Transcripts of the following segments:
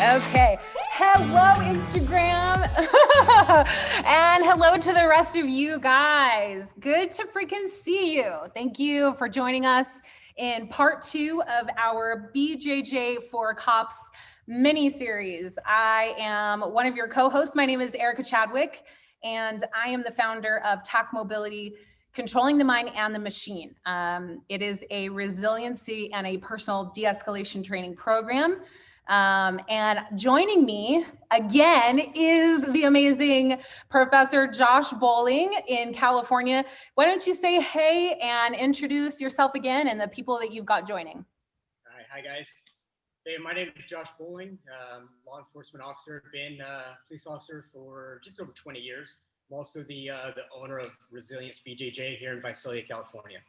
Okay. Hello, Instagram. And hello to the rest of you guys. Good to freaking see you. Thank you for joining us in part 2 of our BJJ For Cops mini-series. I am one of your co-hosts. My name is Erica Chadwick, and I am the founder of TAC Mobility, Controlling the Mind and the Machine. It is a resiliency and a personal de-escalation training program. And joining me again is the amazing Professor Josh Bowling in California. Why don't you say hey and introduce yourself again and the people that you've got joining? All right, hi guys. Hey, my name is Josh Bowling, law enforcement officer. Been a police officer for just over 20 years. I'm also the owner of Resilience BJJ here in Visalia, California.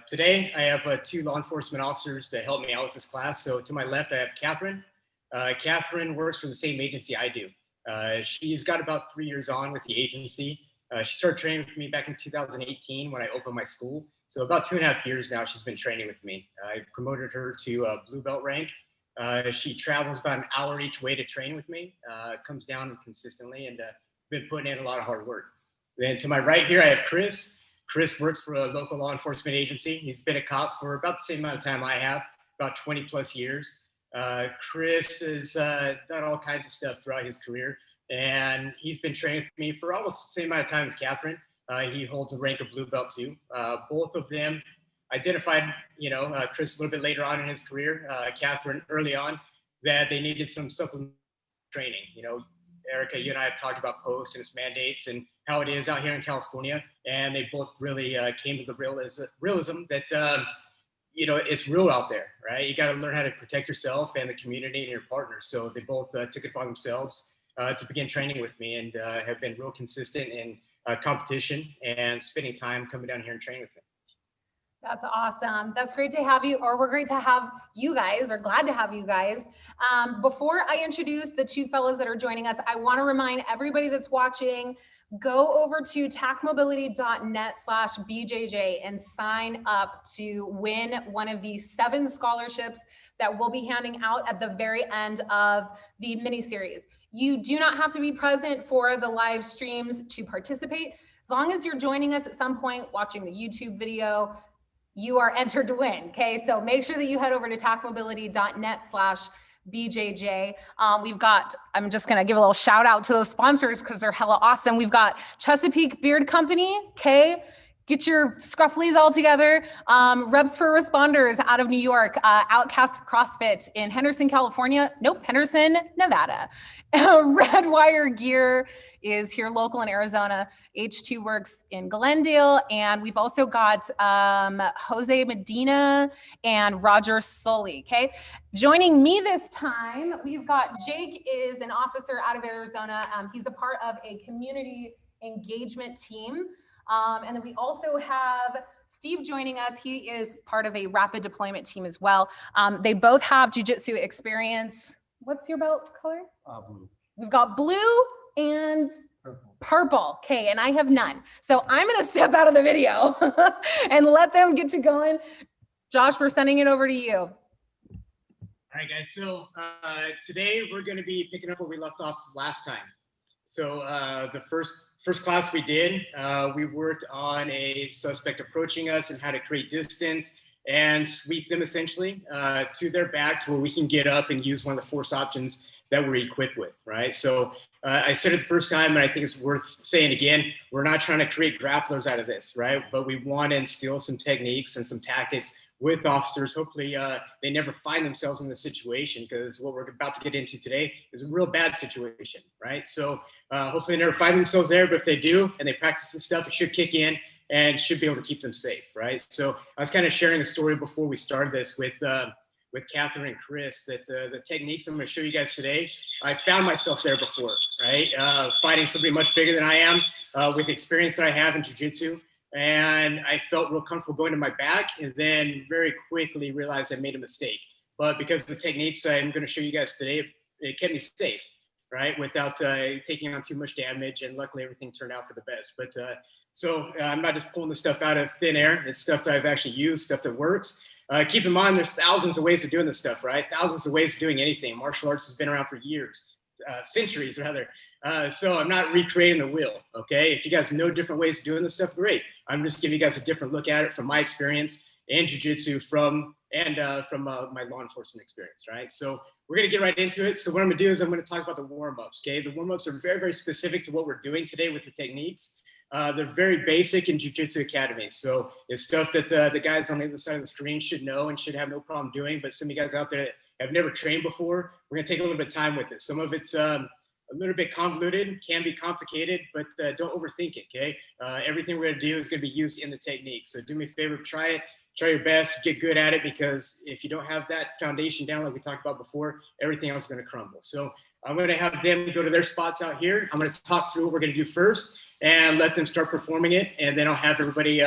Today, I have 2 law enforcement officers to help me out with this class. So to my left, I have Catherine. Catherine works for the same agency I do. She's got about 3 years on with the agency. She started training with me back in 2018 when I opened my school. So about 2.5 years now, she's been training with me. I promoted her to blue belt rank. She travels about an hour each way to train with me, comes down consistently, and been putting in a lot of hard work. Then to my right here, I have Chris. Chris works for a local law enforcement agency. He's been a cop for about the same amount of time I have, about 20 plus years. Chris has done all kinds of stuff throughout his career, and he's been training with me for almost the same amount of time as Catherine. He holds a rank of blue belt too. Both of them identified, Chris a little bit later on in his career, Catherine early on, that they needed some supplemental training. Erica, you and I have talked about post and its mandates and how it is out here in California. And they both really came to the realism that, it's real out there, right? You got to learn how to protect yourself and the community and your partners. So they both took it upon themselves to begin training with me and have been real consistent in competition and spending time coming down here and training with me. That's awesome. That's great to have you, or we're great to have you guys, or glad to have you guys. Before I introduce the 2 fellows that are joining us, I want to remind everybody that's watching, go over to tacmobility.net/BJJ and sign up to win one of these 7 scholarships that we'll be handing out at the very end of the mini-series. You do not have to be present for the live streams to participate. As long as you're joining us at some point, watching the YouTube video, you are entered to win, okay? So make sure that you head over to tacmobility.net/BJJ. We've got, I'm just gonna give a little shout out to those sponsors because they're hella awesome. We've got Chesapeake Beard Company, okay? Get your scrufflies all together. Rebs for Responders out of New York, Outcast CrossFit in Henderson, California. Nope, Henderson, Nevada. Red Wire Gear is here local in Arizona. H2 Works in Glendale. And we've also got Jose Medina and Roger Sully, okay? Joining me this time, we've got Jake is an officer out of Arizona. He's a part of a community engagement team. And then we also have Steve joining us. He is part of a rapid deployment team as well. They both have jiu-jitsu experience. What's your belt color? Blue. We've got blue and purple. Okay, and I have none. So I'm gonna step out of the video and let them get to going. Josh, we're sending it over to you. All right, guys. So today we're going to be picking up where we left off last time. So the first class we did, we worked on a suspect approaching us and how to create distance and sweep them essentially to their back to where we can get up and use one of the force options that we're equipped with, right? So I said it the first time, and I think it's worth saying again, we're not trying to create grapplers out of this, right? But we want to instill some techniques and some tactics with officers. Hopefully they never find themselves in this situation, because what we're about to get into today is a real bad situation, right? So hopefully they never find themselves there, but if they do and they practice this stuff, it should kick in and should be able to keep them safe, right? So I was kind of sharing a story before we started this with Catherine and Chris, that the techniques I'm going to show you guys today, I found myself there before, right? Fighting somebody much bigger than I am with the experience that I have in jiu-jitsu. and I felt real comfortable going to my back, and then very quickly realized I made a mistake. But because of the techniques I'm going to show you guys today, it kept me safe, right, without taking on too much damage, and luckily everything turned out for the best. But so I'm not just pulling the stuff out of thin air. It's stuff that I've actually used, stuff that works. Keep in mind, there's thousands of ways of doing this stuff, right? Thousands of ways of doing anything. Martial arts has been around for years, centuries rather. So I'm not recreating the wheel, okay? If you guys know different ways of doing this stuff, great. I'm just giving you guys a different look at it from my experience and jiu-jitsu from my law enforcement experience, right? So we're gonna get right into it. So what I'm gonna do is I'm gonna talk about the warm-ups, okay? The warm-ups are very, very specific to what we're doing today with the techniques. They're very basic in Jiu-Jitsu Academy. So it's stuff that the guys on the other side of the screen should know and should have no problem doing. But some of you guys out there that have never trained before, we're gonna take a little bit of time with it. Some of it's a little bit convoluted, can be complicated, but don't overthink it, okay? Everything we're gonna do is gonna be used in the technique. So do me a favor, try it. Try your best, get good at it, because if you don't have that foundation down like we talked about before, everything else is gonna crumble. So I'm gonna have them go to their spots out here. I'm gonna talk through what we're gonna do first and let them start performing it, and then I'll have everybody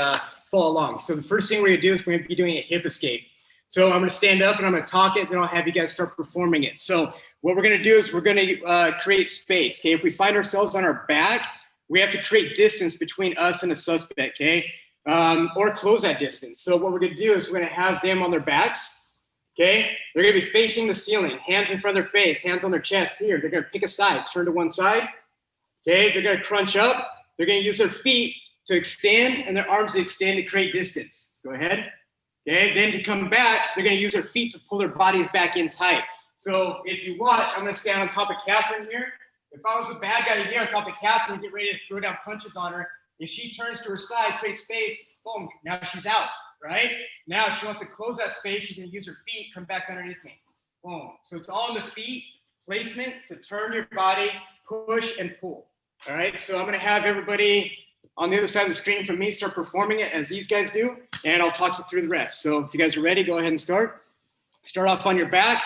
follow along. So the first thing we're gonna do is we're gonna be doing a hip escape. So I'm gonna stand up and I'm gonna talk it, then I'll have you guys start performing it. So what we're gonna do is we're gonna create space, okay? If we find ourselves on our back, we have to create distance between us and the suspect, okay? Or close that distance. So what we're gonna do is we're gonna have them on their backs, okay? They're gonna be facing the ceiling, hands in front of their face, hands on their chest here. They're gonna pick a side, turn to one side, okay? They're gonna crunch up. They're gonna use their feet to extend and their arms to extend to create distance. Go ahead, okay? Then to come back, they're gonna use their feet to pull their bodies back in tight. So if you watch, I'm gonna stand on top of Catherine here. If I was a bad guy here on top of Catherine, get ready to throw down punches on her. If she turns to her side, creates space, boom, now she's out, right? Now if she wants to close that space, she's gonna use her feet, come back underneath me, boom. So it's all in the feet, placement to turn your body, push and pull, all right? So I'm gonna have everybody on the other side of the screen from me start performing it as these guys do, and I'll talk you through the rest. So if you guys are ready, go ahead and start. Start off on your back,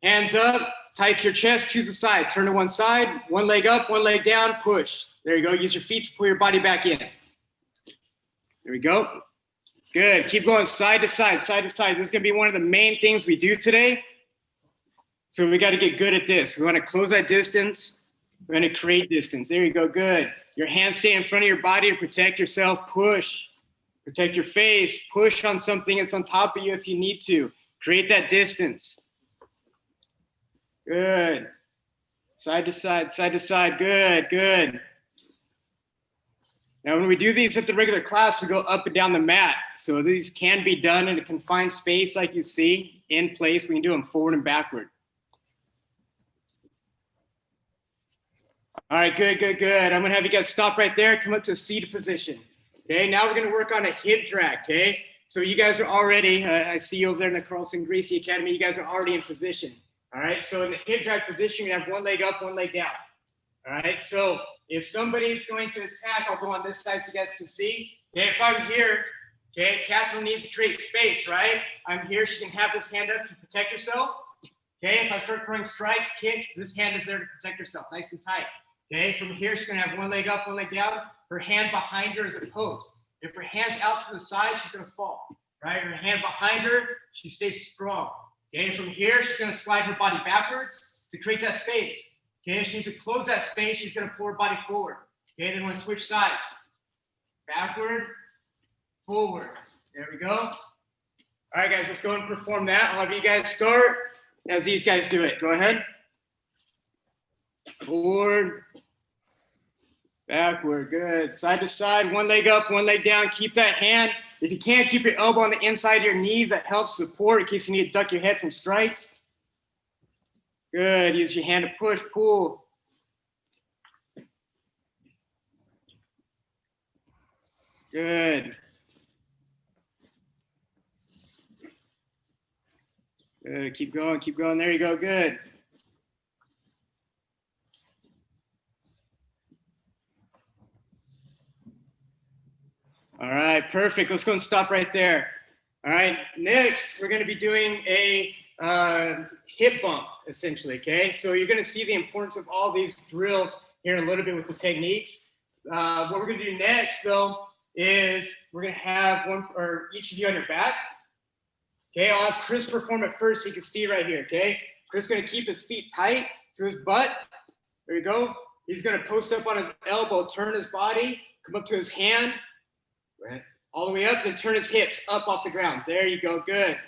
hands up, tight to your chest, choose a side, turn to one side, one leg up, one leg down, push. There you go, use your feet to pull your body back in. There we go. Good, keep going side to side, side to side. This is gonna be one of the main things we do today. So we gotta get good at this. We wanna close that distance. We're gonna create distance. There you go, good. Your hands stay in front of your body to protect yourself, push. Protect your face, push on something that's on top of you if you need to. Create that distance. Good. Side to side, good, good. Now, when we do these at the regular class, we go up and down the mat. So these can be done in a confined space like you see, in place. We can do them forward and backward. All right, good, good, good. I'm gonna have you guys stop right there, come up to a seated position. Okay, now we're gonna work on a hip drag, okay? So you guys are already, I see you over there in the Carlson Gracie Academy, you guys are already in position. All right, so in the hip drag position, you have one leg up, one leg down. All right, so if somebody's going to attack, I'll go on this side so you guys can see. Okay, if I'm here, okay, Catherine needs to create space, right? I'm here, she can have this hand up to protect herself. Okay, if I start throwing strikes, kick, this hand is there to protect herself, nice and tight. Okay, from here, she's gonna have one leg up, one leg down. Her hand behind her is a post. If her hand's out to the side, she's gonna fall, right? Her hand behind her, she stays strong. Okay, from here, she's gonna slide her body backwards to create that space. Okay, she needs to close that space, she's gonna pull her body forward. Okay, then we're gonna switch sides. Backward, forward. There we go. All right, guys, let's go and perform that. I'll have you guys start as these guys do it. Go ahead. Forward, backward, good. Side to side, one leg up, one leg down. Keep that hand. If you can't, keep your elbow on the inside of your knee. That helps support in case you need to duck your head from strikes. Good, use your hand to push, pull. Good. Good, keep going, there you go, good. All right, perfect, let's go and stop right there. All right, next, we're gonna be doing a hip bump, essentially, okay? So you're gonna see the importance of all these drills here in a little bit with the techniques. What we're gonna do next though is we're gonna have one or each of you on your back. Okay, I'll have Chris perform it first so you can see right here, okay? Chris is gonna keep his feet tight to his butt. There you go. He's gonna post up on his elbow, turn his body, come up to his hand, right? All the way up, then turn his hips up off the ground. There you go, good.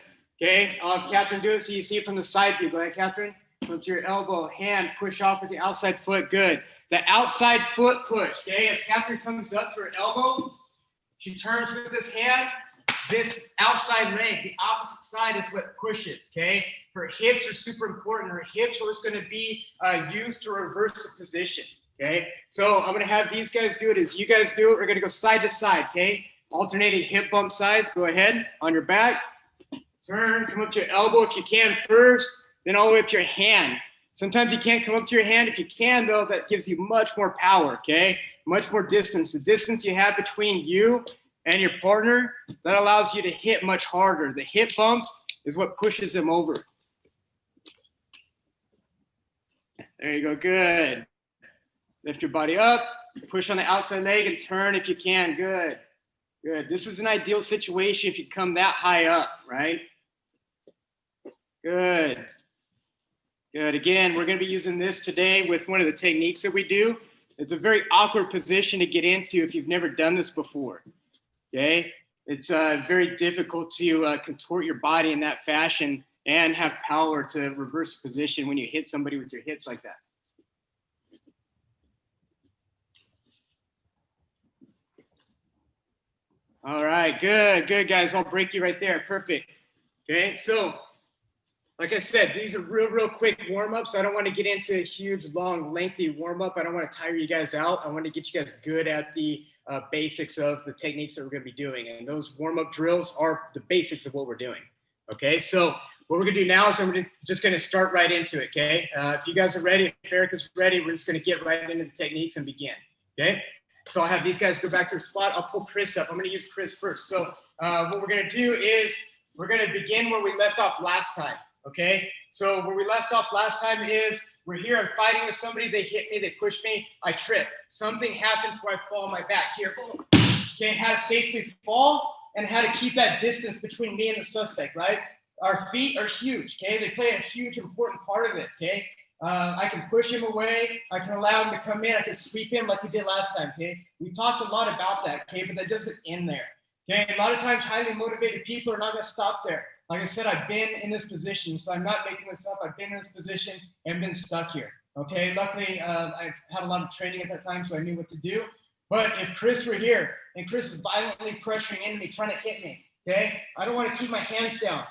Okay, I'll have Catherine do it so you see it from the side view. Go ahead, Catherine. Come to your elbow, hand, push off with the outside foot, good. The outside foot push, okay? As Catherine comes up to her elbow, she turns with this hand. This outside leg, the opposite side is what pushes, okay? Her hips are super important. Her hips are what's gonna be used to reverse the position, okay? So I'm gonna have these guys do it as you guys do it. We're gonna go side to side, okay? Alternating hip bump sides, go ahead, on your back. Turn, come up to your elbow if you can first, then all the way up to your hand. Sometimes you can't come up to your hand. If you can, though, that gives you much more power, okay? Much more distance. The distance you have between you and your partner, that allows you to hit much harder. The hip bump is what pushes them over. There you go, good. Lift your body up, push on the outside leg and turn if you can, good. Good, this is an ideal situation if you come that high up, right? Good. Good, again, we're gonna be using this today with one of the techniques that we do. It's a very awkward position to get into if you've never done this before, okay? It's very difficult to contort your body in that fashion and have power to reverse position when you hit somebody with your hips like that. All right, good, good guys. I'll break you right there, perfect. Okay, so like I said, these are real quick warm-ups. I don't want to get into a huge, long, lengthy warm-up. I don't want to tire you guys out. I want to get you guys good at the basics of the techniques that we're going to be doing. And those warm-up drills are the basics of what we're doing. Okay, so what we're going to do now is just going to start right into it, okay? If you guys are ready, if Erica's ready, we're just going to get right into the techniques and begin, okay? So I'll have these guys go back to their spot. I'll pull Chris up. I'm going to use Chris first. So what we're going to do is we're going to begin where we left off last time. Okay, so where we left off last time is we're here, I'm fighting with somebody, they hit me, they push me, I trip. Something happens where I fall on my back. Here, boom. Okay, how to safely fall and how to keep that distance between me and the suspect, right? Our feet are huge, okay? They play a huge, important part of this, okay? I can push him away, I can allow him to come in, I can sweep him like we did last time, okay? We talked a lot about that, okay? But that doesn't end there, okay? A lot of times highly motivated people are not gonna stop there. Like I said, I've been in this position, so I'm not making this up. I've been in this position and been stuck here, okay? Luckily, I've had a lot of training at that time, so I knew what to do. But if Chris were here and Chris is violently pressuring into me, trying to hit me, okay? I don't want to keep my hands down,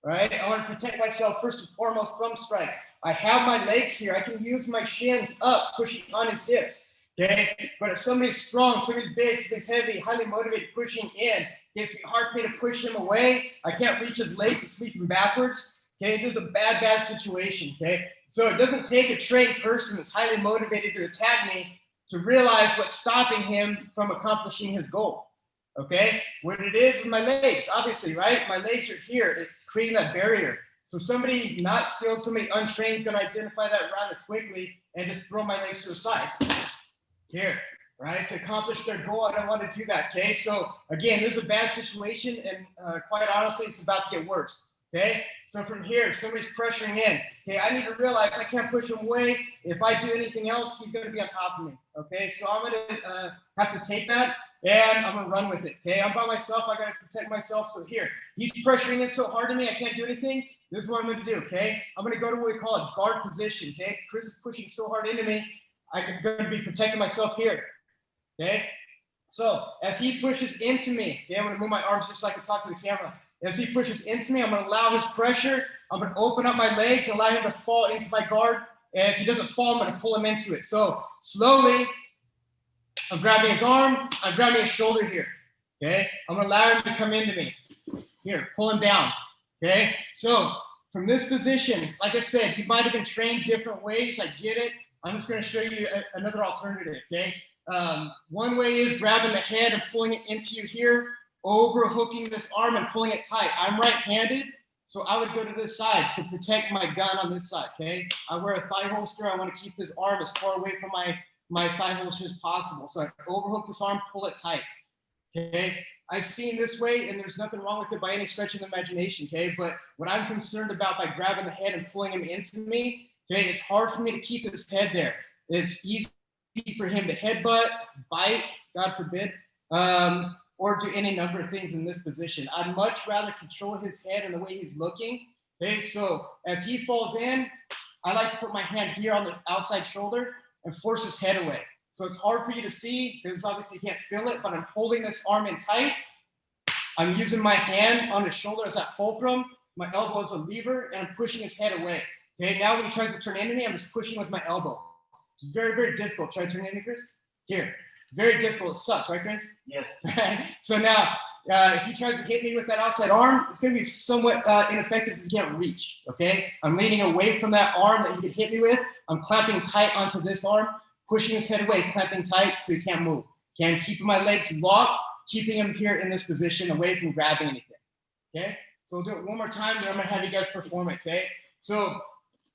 right? I want to protect myself first and foremost from strikes. I have my legs here. I can use my shins up, pushing on his hips, okay? But if somebody's strong, somebody's big, somebody's heavy, highly motivated, pushing in, it's hard for me to push him away. I can't reach his legs to sweep him backwards. Okay, this is a bad situation. Okay, so it doesn't take a trained person that's highly motivated to attack me to realize what's stopping him from accomplishing his goal. Okay, what it is my legs, obviously, right? My legs are here. It's creating that barrier. So somebody not skilled, somebody untrained is going to identify that rather quickly and just throw my legs to the side. Here. Right, to accomplish their goal, I don't want to do that, okay? So again, this is a bad situation, and quite honestly, it's about to get worse, okay? So from here, somebody's pressuring in, okay? I need to realize I can't push him away. If I do anything else, he's going to be on top of me, okay? So I'm going to have to take that, and I'm going to run with it, okay? I'm by myself. I got to protect myself. So here, he's pressuring in so hard to me, I can't do anything. This is what I'm going to do, okay? I'm going to go to what we call a guard position, okay? Chris is pushing so hard into me, I'm going to be protecting myself here. Okay, so as he pushes into me, okay, I'm going to move my arms just so I can talk to the camera. As he pushes into me, I'm going to allow his pressure. I'm going to open up my legs and allow him to fall into my guard. And if he doesn't fall, I'm going to pull him into it. So slowly, I'm grabbing his arm. I'm grabbing his shoulder here. Okay, I'm going to allow him to come into me. Here, pull him down. Okay, so from this position, like I said, you might have been trained different ways. I get it. I'm just going to show you another alternative. Okay. One way is grabbing the head and pulling it into you here, overhooking this arm and pulling it tight. I'm right-handed, so I would go to this side to protect my gun on this side, okay? I wear a thigh holster. I want to keep this arm as far away from my my thigh hole as soon as possible. So I overhook this arm, pull it tight. Okay, I've seen this way, and there's nothing wrong with it by any stretch of the imagination. Okay, but what I'm concerned about by grabbing the head and pulling him into me, okay, it's hard for me to keep his head there. It's easy for him to headbutt, bite, God forbid, or do any number of things in this position. I'd much rather control his head and the way he's looking. Okay, so as he falls in, I like to put my hand here on the outside shoulder and force his head away. So it's hard for you to see because obviously you can't feel it, but I'm holding this arm in tight. I'm using my hand on his shoulder as that fulcrum, my elbow as a lever, and I'm pushing his head away. Okay, now when he tries to turn into me, I'm just pushing with my elbow. It's very, very difficult. Try to turn into Chris. Here. Very difficult. It sucks, right, Chris? Yes. So now, if he tries to hit me with that outside arm, it's going to be somewhat ineffective because he can't reach, okay? I'm leaning away from that arm that he could hit me with. I'm clamping tight onto this arm, pushing his head away, clamping tight so he can't move. Okay, I'm keeping my legs locked, keeping him here in this position away from grabbing anything, okay? So we'll do it one more time, then I'm going to have you guys perform it, okay? So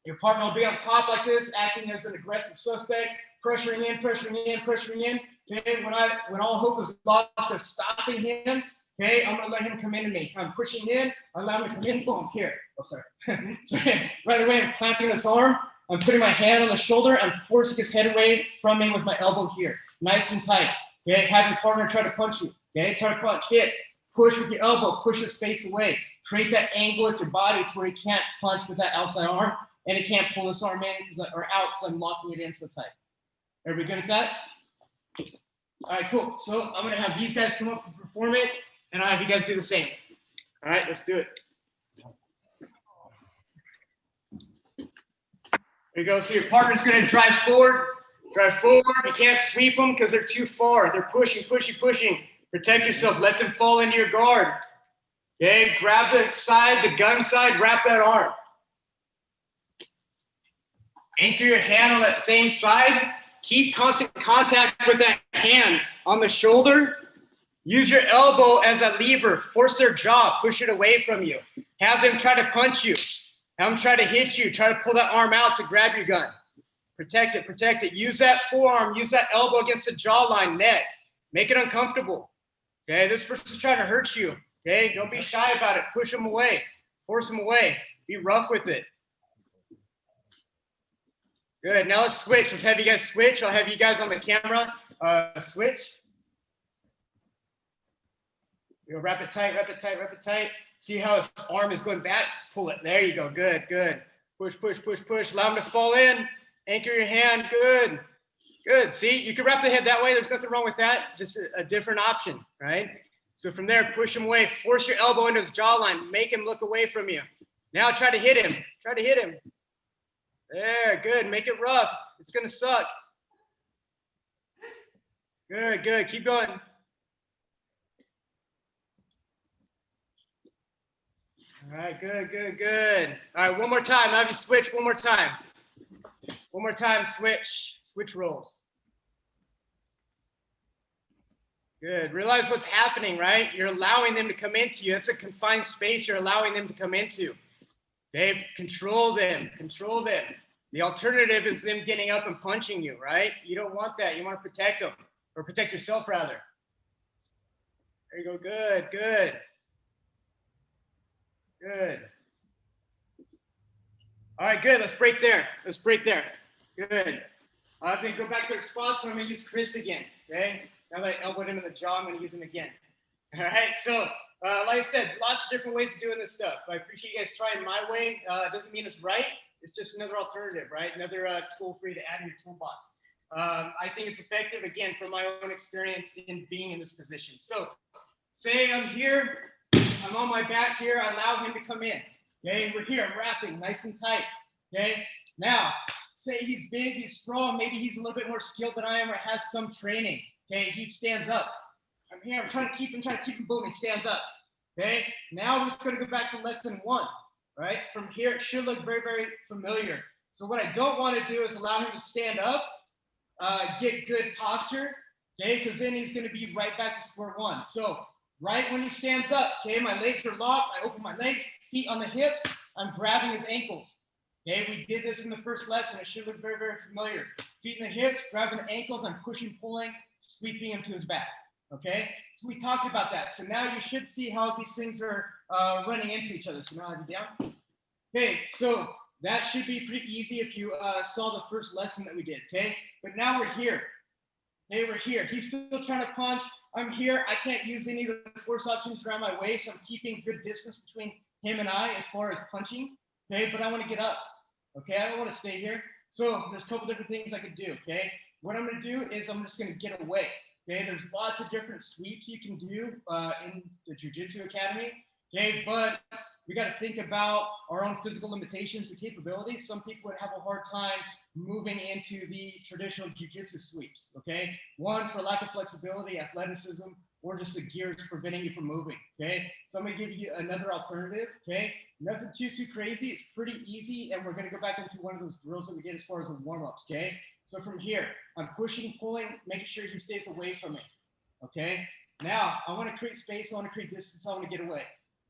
your partner will be on top like this, acting as an aggressive suspect, pressuring in, pressuring in, pressuring in. Okay, when all hope is lost of stopping him, okay, I'm gonna let him come into me. I'm pushing in, I allow him to come in, boom, here. Oh, sorry. Sorry. Right away, I'm clamping this arm, I'm putting my hand on the shoulder, I'm forcing his head away from me with my elbow here. Nice and tight. Okay, have your partner try to punch you. Okay, try to punch, hit, push with your elbow, push his face away. Create that angle with your body to where he can't punch with that outside arm, and he can't pull this arm in or out because I'm locking it in so tight. Everybody good at that? All right, cool. So I'm going to have these guys come up and perform it, and I'll have you guys do the same. All right, let's do it. There you go. So your partner's going to drive forward. Drive forward. You can't sweep them because they're too far. They're pushing, pushing, pushing. Protect yourself. Let them fall into your guard. Okay, grab the side, the gun side, wrap that arm. Anchor your hand on that same side. Keep constant contact with that hand on the shoulder. Use your elbow as a lever. Force their jaw. Push it away from you. Have them try to punch you. Have them try to hit you. Try to pull that arm out to grab your gun. Protect it. Protect it. Use that forearm. Use that elbow against the jawline, neck. Make it uncomfortable. Okay, this person's trying to hurt you. Okay, don't be shy about it. Push them away. Force them away. Be rough with it. Good. Now let's switch. Let's have you guys switch. I'll have you guys on the camera switch. You know, wrap it tight, wrap it tight, wrap it tight. See how his arm is going back? Pull it. There you go. Good, good. Push, push, push, push. Allow him to fall in. Anchor your hand. Good. Good. See, you can wrap the head that way. There's nothing wrong with that. Just a different option, right? So from there, push him away. Force your elbow into his jawline. Make him look away from you. Now try to hit him. Try to hit him. There, good. Make it rough. It's going to suck. Good, good. Keep going. All right, good, good, good. All right, one more time. I'll have you switch one more time. One more time, switch. Switch roles. Good. Realize what's happening, right? You're allowing them to come into you. That's a confined space you're allowing them to come into. Okay, control them. Control them. The alternative is them getting up and punching you, right? You don't want that. You want to protect them, or protect yourself, rather. There you go. Good, good. Good. All right, good. Let's break there. Let's break there. Good. I'm going to go back to their spots, but I'm going to use Chris again, okay? Now that I elbowed him in the jaw, I'm going to use him again. All right, so like I said, lots of different ways of doing this stuff. I appreciate you guys trying my way. It doesn't mean it's right. It's just another alternative, right? Another tool for you to add in your toolbox. I think it's effective, again, from my own experience in being in this position. So say I'm here, I'm on my back here, I allow him to come in. Okay, we're here, I'm wrapping nice and tight. Okay, now say he's big, he's strong, maybe he's a little bit more skilled than I am or has some training. Okay, he stands up. I'm here, I'm trying to keep him, boom, he stands up. Okay, now we're just going to go back to lesson 1. Right? From here, it should look very, very familiar. So what I don't want to do is allow him to stand up, get good posture, okay? Because then he's going to be right back to square one. So right when he stands up, okay, my legs are locked. I open my legs, feet on the hips. I'm grabbing his ankles. Okay, we did this in the first lesson. It should look very, very familiar. feet in the hips, grabbing the ankles, I'm pushing, pulling, sweeping him to his back. Okay, so we talked about that. So now you should see how these things are running into each other. So now I have you down. Okay, so that should be pretty easy if you saw the first lesson that we did. Okay, but now we're here. Okay, we're here. He's still trying to punch. I'm here. I can't use any of the force options around my waist. I'm keeping good distance between him and I as far as punching. Okay, but I want to get up. Okay, I don't want to stay here. So there's a couple different things I could do. Okay, what I'm going to do is I'm just going to get away. Okay, there's lots of different sweeps you can do in the Jiu-Jitsu Academy. Okay, but we got to think about our own physical limitations and capabilities. Some people would have a hard time moving into the traditional jiu-jitsu sweeps, okay? One, for lack of flexibility, athleticism, or just the gears preventing you from moving, okay? So I'm gonna give you another alternative, okay? Nothing too crazy, it's pretty easy, and we're gonna go back into one of those drills that we did as far as the warm-ups, okay? So from here, I'm pushing, pulling, making sure he stays away from me, okay? Now, I wanna create space, I wanna create distance, I wanna get away.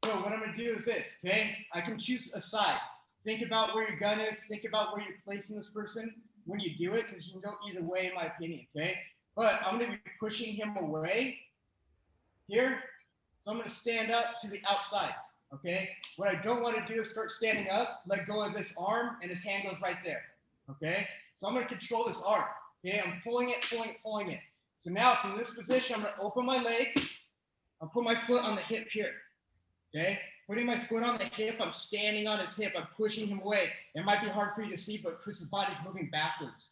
So what I'm gonna do is this, okay? I can choose a side. Think about where your gun is. Think about where you're placing this person when you do it, because you can go either way, in my opinion, okay? But I'm going to be pushing him away here. So I'm going to stand up to the outside, okay? What I don't want to do is start standing up, let go of this arm, and his hand goes right there, okay? So I'm going to control this arm, okay? I'm pulling it, pulling it. So now from this position, I'm going to open my legs. I'll put my foot on the hip here, okay? Putting my foot on the hip, I'm standing on his hip, I'm pushing him away. It might be hard for you to see, but Chris's body's moving backwards,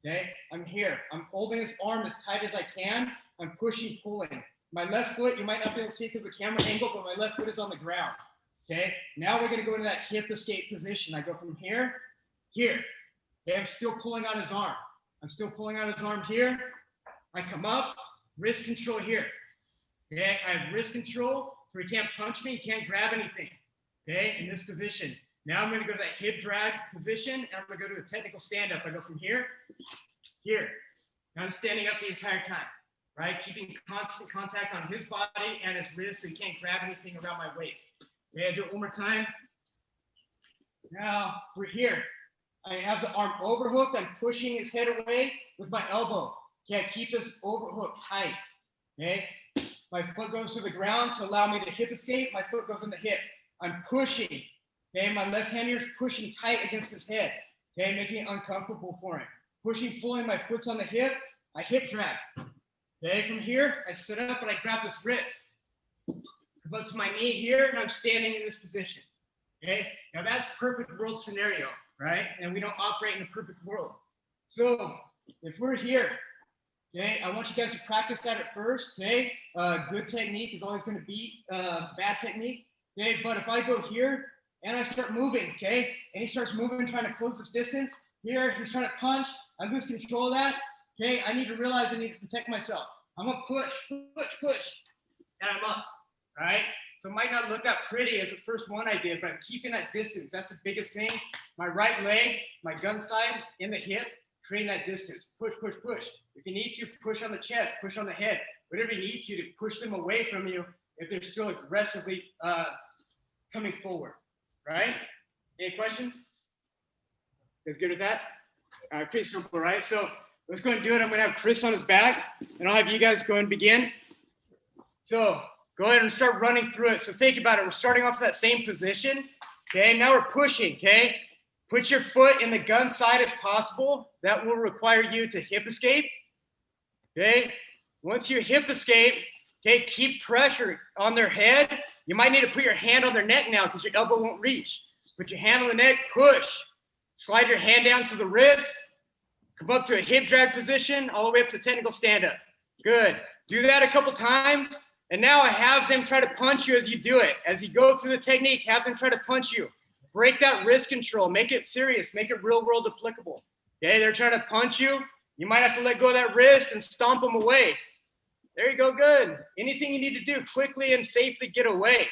okay? I'm here, I'm holding his arm as tight as I can, I'm pushing, pulling. My left foot, you might not be able to see because of the camera angle, but my left foot is on the ground, okay? Now we're gonna go into that hip escape position. I go from here, here, okay? I'm still pulling on his arm. I'm still pulling on his arm here. I come up, wrist control here, okay? I have wrist control, so he can't punch me, he can't grab anything, okay, in this position. Now I'm gonna go to that hip drag position, and I'm gonna go to a technical stand-up. I go from here, here. Now I'm standing up the entire time, right? Keeping constant contact on his body and his wrist so he can't grab anything around my waist. Okay, I do it one more time. Now we're here. I have the arm overhooked, I'm pushing his head away with my elbow. Okay, I keep this overhook tight, okay? My foot goes to the ground to allow me to hip escape. My foot goes in the hip. I'm pushing. Okay, my left hand here is pushing tight against his head. Okay, making it uncomfortable for him. Pushing, pulling, my foot's on the hip. I hip drag. Okay, from here, I sit up and I grab this wrist. Come up to my knee here, and I'm standing in this position. Okay, now that's perfect world scenario, right? And we don't operate in a perfect world. So if we're here, okay, I want you guys to practice that at first, okay? Good technique is always going to beat bad technique, okay? But if I go here and I start moving, okay, and he starts moving, trying to close this distance, here, he's trying to punch, I lose control of that, okay? I need to realize I need to protect myself. I'm going to push, and I'm up, right? So it might not look that pretty as the first one I did, but I'm keeping that distance. That's the biggest thing. My right leg, my gun side in the hip, creating that distance. Push. If you need to, push on the chest, push on the head, whatever you need to push them away from you if they're still aggressively coming forward, right? Any questions? You guys good with that? All right, pretty simple, right? So let's go and do it. I'm gonna have Chris on his back, and I'll have you guys go and begin. So go ahead and start running through it. So think about it. We're starting off in that same position, okay? Now we're pushing, okay? Put your foot in the gun side if possible. That will require you to hip escape. Okay. Once you hip escape, okay, keep pressure on their head. You might need to put your hand on their neck now because your elbow won't reach. Put your hand on the neck, push. Slide your hand down to the wrist. Come up to a hip drag position, all the way up to technical stand-up. Good. Do that a couple times. And now I have them try to punch you as you do it. As you go through the technique, have them try to punch you. Break that wrist control. Make it serious. Make it real world applicable. Okay, they're trying to punch you. You might have to let go of that wrist and stomp them away. There you go, good. Anything you need to do quickly and safely get away.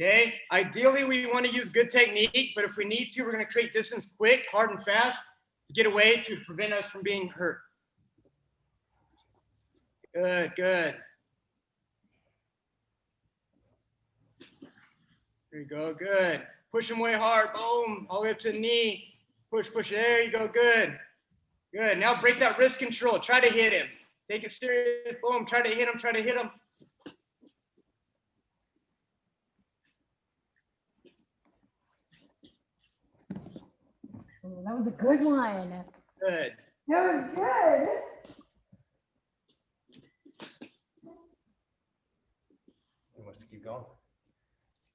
Okay, ideally we want to use good technique, but if we need to, we're going to create distance quick, hard and fast to get away to prevent us from being hurt. Good. There you go, good. Push them way hard, boom, all the way up to the knee. Push, there you go, good. Good. Now break that wrist control. Try to hit him. Take it serious. Boom. Try to hit him. Try to hit him. Oh, that was a good one. Good. That was good. He wants to keep going.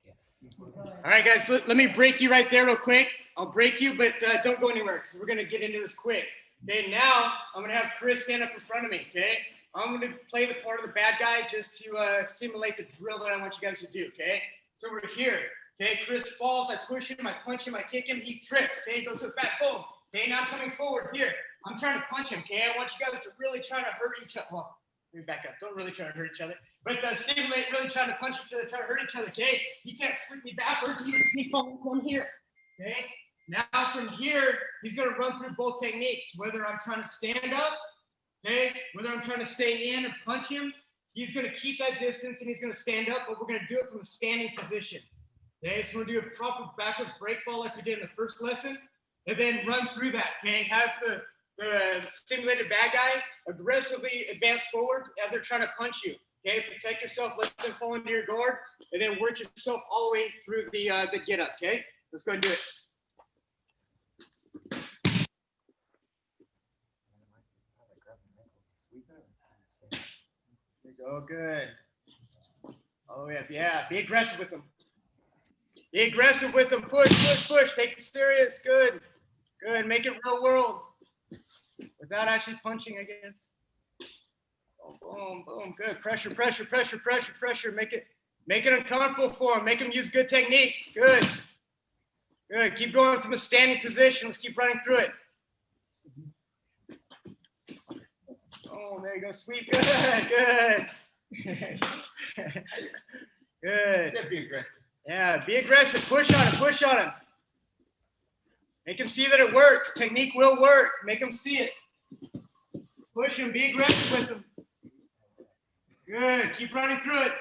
Yes. All right, guys. So let me break you right there real quick. I'll break you, but don't go anywhere because we're going to get into this quick. Okay, now I'm going to have Chris stand up in front of me, okay? I'm going to play the part of the bad guy just to simulate the drill that I want you guys to do, okay? So we're here, okay? Chris falls, I push him, I punch him, I kick him, he trips, okay? He goes to the back, boom. Okay, now coming forward here. I'm trying to punch him, okay? I want you guys to really try to hurt each other. Well, let me back up. Don't really try to hurt each other. But simulate really trying to punch each other, try to hurt each other, okay? He can't sweep me backwards. He lets me fall from here, okay? Now from here, he's going to run through both techniques, whether I'm trying to stand up, okay, whether I'm trying to stay in and punch him. He's going to keep that distance and he's going to stand up, but we're going to do it from a standing position. Okay, so we're going to do a proper backwards break fall like we did in the first lesson, and then run through that, okay? Have the simulated bad guy aggressively advance forward as they're trying to punch you. Okay, protect yourself, let them fall into your guard, and then work yourself all the way through the get up, okay? Let's go and do it. There you go, good. All the way up, yeah. Be aggressive with them. Be aggressive with them. Push, push, push. Take it serious. Good, good. Make it real world without actually punching, I guess. Boom, boom, boom. Good. Pressure, pressure, pressure, pressure, pressure. Make it uncomfortable for them. Make them use good technique. Good. Good. Keep going from a standing position. Let's keep running through it. Oh, there you go. Sweep. Good. Good. Good. Be aggressive. Yeah, be aggressive. Push on him. Push on him. Make him see that it works. Technique will work. Make him see it. Push him. Be aggressive with him. Good. Keep running through it.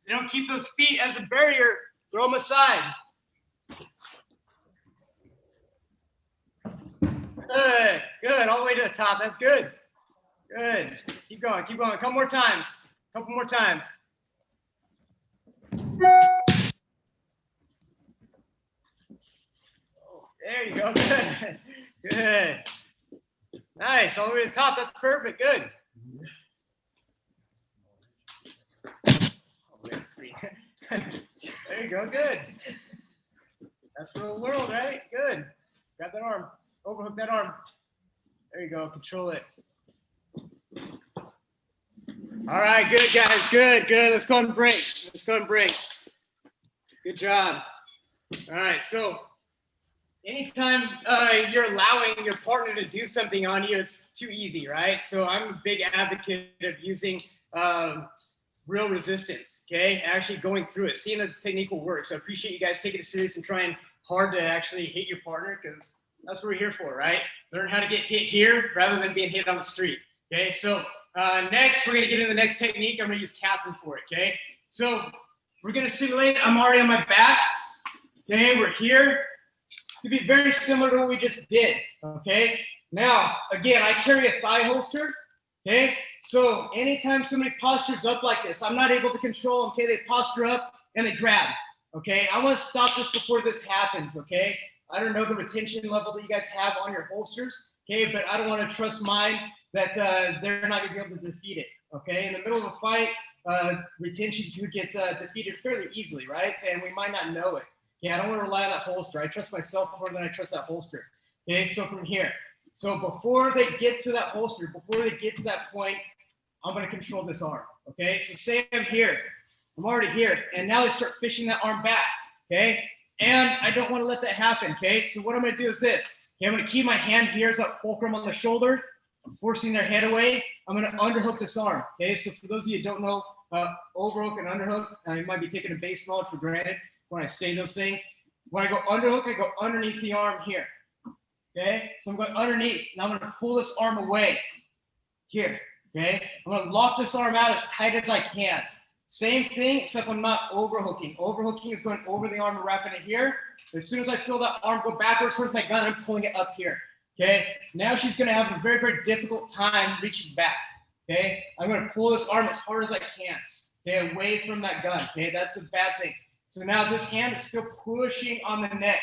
You don't keep those feet as a barrier. Throw them aside. Good. Good. All the way to the top. That's good. Good. Keep going. Keep going. A couple more times. A couple more times. Oh, there you go. Good. Good. Nice. All the way to the top. That's perfect. Good. There you go. Good. That's real world, right? Good. Grab that arm. Overhook that arm. There you go. Control it. All right. Good, guys. Good. Good. Let's go and break. Let's go and break. Good job. All right. So anytime you're allowing your partner to do something on you, it's too easy, right? So I'm a big advocate of using real resistance, okay? Actually going through it, seeing that the technique will work. So I appreciate you guys taking it serious and trying hard to actually hit your partner, because that's what we're here for, right? Learn how to get hit here rather than being hit on the street, okay? So next, we're gonna get into the next technique. I'm gonna use Catherine for it, okay? So we're gonna simulate, I'm already on my back, okay? We're here. It's gonna be very similar to what we just did, okay? Now, again, I carry a thigh holster, okay? So anytime somebody postures up like this, I'm not able to control them, okay? They posture up and they grab, okay? I wanna stop this before this happens, okay? I don't know the retention level that you guys have on your holsters, okay? But I don't wanna trust mine that they're not gonna be able to defeat it, okay? In the middle of a fight, retention could get defeated fairly easily, right? And we might not know it. Okay, I don't wanna rely on that holster. I trust myself more than I trust that holster. Okay, so from here. So before they get to that holster, before they get to that point, I'm gonna control this arm, okay? So say I'm here, I'm already here, and now they start fishing that arm back, okay? And I don't wanna let that happen, okay? So what I'm gonna do is this, okay? I'm gonna keep my hand here as that fulcrum on the shoulder. I'm forcing their head away. I'm gonna underhook this arm, okay? So for those of you who don't know, overhook and underhook, you might be taking a base knowledge for granted when I say those things. When I go underhook, I go underneath the arm here, okay? So I'm going underneath. Now I'm gonna pull this arm away here, okay? I'm gonna lock this arm out as tight as I can. Same thing, except I'm not overhooking. Overhooking is going over the arm and wrapping it here. As soon as I feel that arm go backwards towards my gun, I'm pulling it up here. Okay, now she's gonna have a very, very difficult time reaching back. Okay, I'm gonna pull this arm as hard as I can. Okay, away from that gun. Okay, that's a bad thing. So now this hand is still pushing on the neck.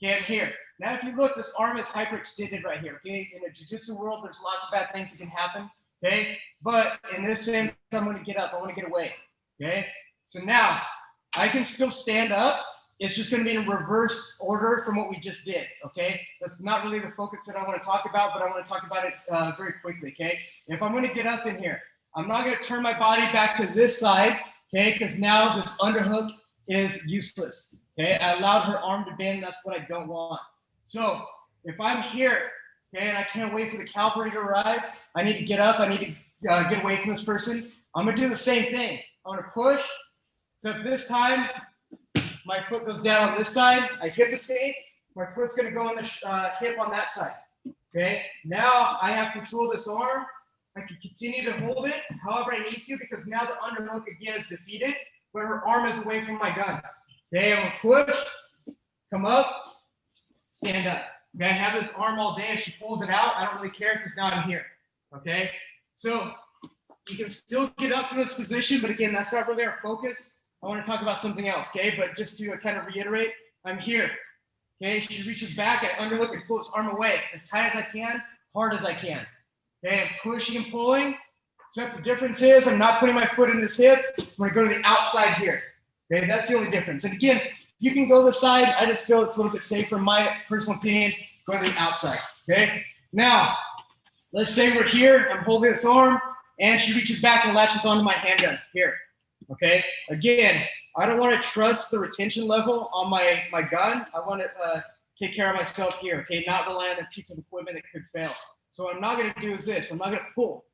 Okay, I'm here. Now if you look, this arm is hyperextended right here. Okay, in a jiu-jitsu world, there's lots of bad things that can happen. Okay, but in this sense, I'm gonna get up. I wanna get away. Okay, so now I can still stand up. It's just going to be in reverse order from what we just did, okay? That's not really the focus that I want to talk about, but I want to talk about it very quickly, okay? If I'm going to get up in here, I'm not going to turn my body back to this side, okay? Because now this underhook is useless, okay? I allowed her arm to bend. That's what I don't want. So if I'm here, okay, and I can't wait for the cavalry to arrive, I need to get up. I need to get away from this person. I'm going to do the same thing. I'm going to push. So this time, my foot goes down on this side. I hip escape. My foot's going to go on the hip on that side. Okay. Now I have control of this arm. I can continue to hold it however I need to because now the underhook again is defeated, but her arm is away from my gun. Okay. I'm going to push, come up, stand up. Okay. I have this arm all day. If she pulls it out, I don't really care because now I'm here. Okay. So you can still get up from this position, but again, that's not really our focus. I want to talk about something else, okay? But just to kind of reiterate, I'm here, okay? She reaches back, I underhook and pull this arm away as tight as I can, hard as I can. Okay, I'm pushing and pulling. So the difference is I'm not putting my foot in this hip. I'm going to go to the outside here. Okay, that's the only difference. And again, you can go this side. I just feel it's a little bit safer, in my personal opinion, go to the outside, okay? Now, let's say we're here. I'm holding this arm, and she reaches back and latches onto my handgun here. Okay, again, I don't want to trust the retention level on my gun. I want to take care of myself here, okay, not rely on a piece of equipment that could fail. So what I'm not going to do is this. I'm not going to pull,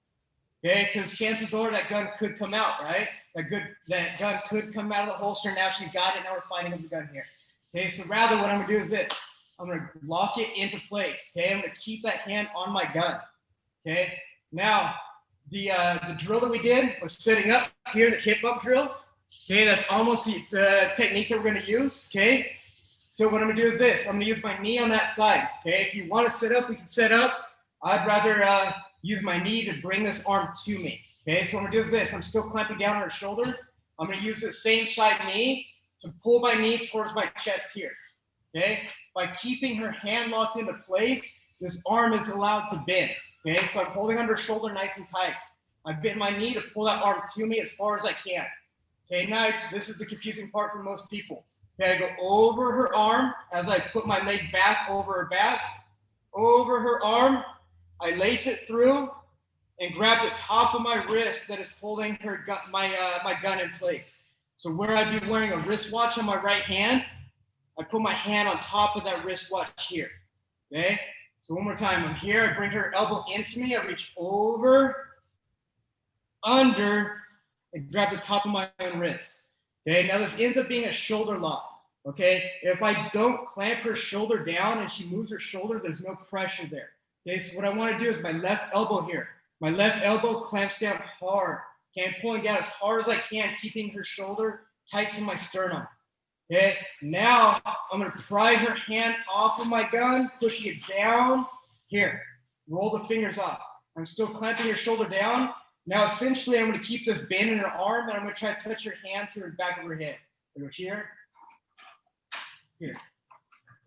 okay, because chances are that gun could come out, right? That gun could come out of the holster. Now she got it. Now we're fighting with the gun here. Okay, so rather what I'm going to do is this. I'm going to lock it into place, okay? I'm going to keep that hand on my gun, okay? Now, the drill that we did was setting up here, the hip up drill. Okay, that's almost the technique that we're going to use. Okay, so what I'm going to do is this. I'm going to use my knee on that side. Okay, if you want to set up, we can set up. I'd rather use my knee to bring this arm to me. Okay, so what I'm going to do is this. I'm still clamping down on her shoulder. I'm going to use the same side knee to pull my knee towards my chest here. Okay, by keeping her hand locked into place, this arm is allowed to bend. Okay, so I'm holding under her shoulder nice and tight. I bend my knee to pull that arm to me as far as I can. Okay, now this is the confusing part for most people. Okay, I go over her arm as I put my leg back over her back, over her arm. I lace it through and grab the top of my wrist that is holding her my gun in place. So where I'd be wearing a wristwatch on my right hand, I put my hand on top of that wristwatch here. Okay. So one more time, I'm here, I bring her elbow into me, I reach over, under, and grab the top of my own wrist. Okay, now this ends up being a shoulder lock. Okay, if I don't clamp her shoulder down and she moves her shoulder, there's no pressure there. Okay, so what I want to do is my left elbow here. My left elbow clamps down hard. Okay, I'm pulling down as hard as I can, keeping her shoulder tight to my sternum. Okay, now I'm going to pry her hand off of my gun, pushing it down here. Roll the fingers off. I'm still clamping her shoulder down. Now, essentially, I'm going to keep this bend in her arm, and I'm going to try to touch her hand to the back of her head. I go here, here.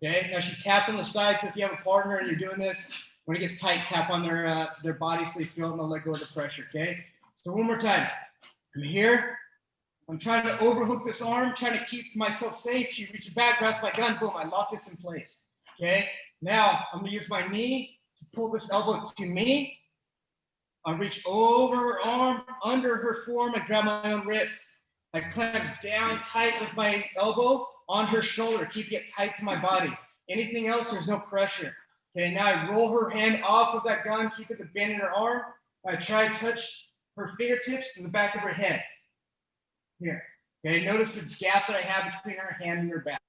Okay, now she tapped on the side, so if you have a partner and you're doing this, when it gets tight, tap on their body so they feel it and they'll let go of the pressure, okay? So one more time. I'm here. I'm trying to overhook this arm, trying to keep myself safe. She reaches back, grabs my gun, boom, I lock this in place. Okay, now I'm gonna use my knee to pull this elbow to me. I reach over her arm, under her forearm, and grab my own wrist. I clamp down tight with my elbow on her shoulder, keeping it tight to my body. Anything else, there's no pressure. Okay, now I roll her hand off of that gun, keeping the bend in her arm. I try to touch her fingertips to the back of her head. Here. Okay, notice the gap that I have between her hand and her back.